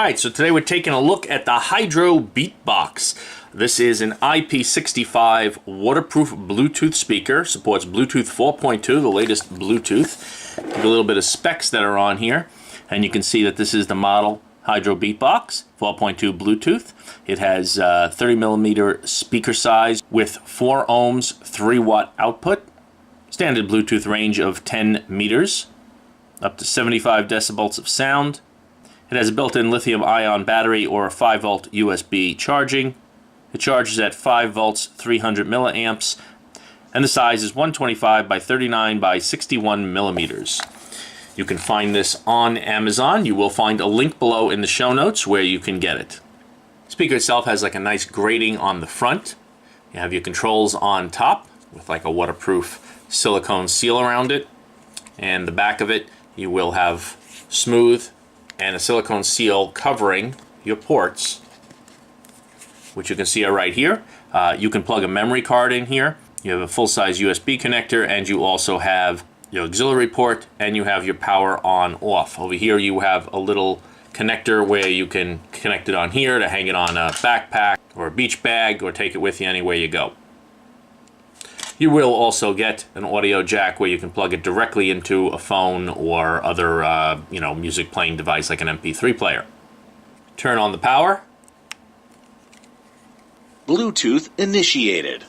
Alright, so today we're taking a look at the Hydro Beatbox. This is an IP65 waterproof Bluetooth speaker. Supports Bluetooth 4.2, the latest Bluetooth. Give you a little bit of specs that are on here. And you can see that this is the model Hydro Beatbox 4.2 Bluetooth. It has 30mm speaker size with 4 ohms, 3 watt output. Standard Bluetooth range of 10 meters. Up to 75 decibels of sound. It has a built-in lithium-ion battery or a 5-volt USB charging. It charges at 5 volts, 300 milliamps, and the size is 125 by 39 by 61 millimeters. You can find this on Amazon. You will find a link below in the show notes where you can get it. The speaker itself has like a nice grating on the front. You have your controls on top with like a waterproof silicone seal around it, and the back of it you will have smooth and a silicone seal covering your ports, which you can see are right here. You can plug a memory card in here. You have a full-size USB connector, and you also have your auxiliary port, and you have your power on off. Over here you have a little connector where you can connect it on here to hang it on a backpack or a beach bag or take it with you anywhere you go. You will also get an audio jack where you can plug it directly into a phone or other music playing device like an MP3 player. Turn on the power. Bluetooth initiated.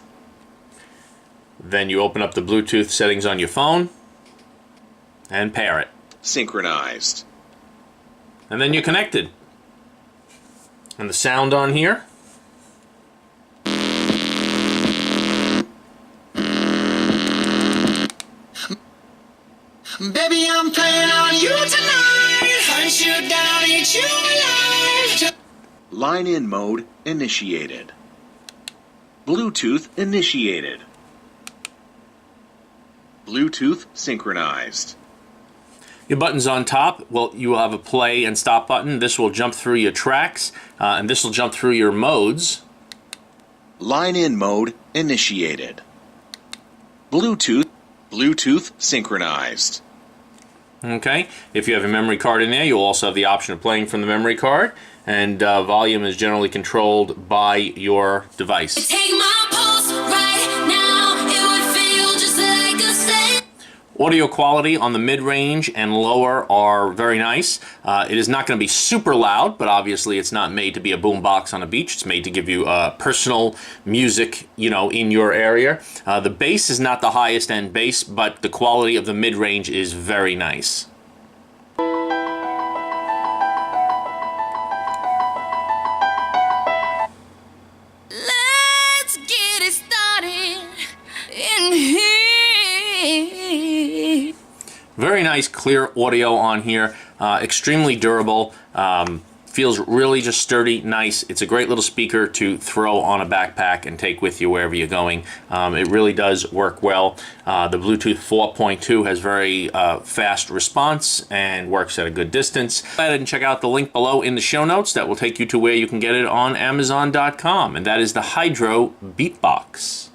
Then you open up the Bluetooth settings on your phone and pair it. Synchronized. And then you're connected. And the sound on here. Baby, I'm playing on you tonight. Hunt you down, eat you alive. Line in mode initiated. Bluetooth initiated. Bluetooth synchronized. Your buttons on top, well, you will have a play and stop button. This will jump through your tracks, and this will jump through your modes. Line in mode initiated. Bluetooth synchronized. Okay, if you have a memory card in there, you'll also have the option of playing from the memory card, and volume is generally controlled by your device. Take my pulse right now, it would feel just like a state. Audio quality on the mid-range and lower are very nice. It is not going to be super loud, but obviously it's not made to be a boombox on a beach. It's made to give you personal music, in your area. The bass is not the highest end bass, but the quality of the mid-range is very nice. Let's get it started in here. Very nice, clear audio on here. Extremely durable. Feels really just sturdy, nice. It's a great little speaker to throw on a backpack and take with you wherever you're going. It really does work well. The Bluetooth 4.2 has very fast response and works at a good distance. Go ahead and check out the link below in the show notes. That will take you to where you can get it on Amazon.com, and that is the Hydro Beatbox.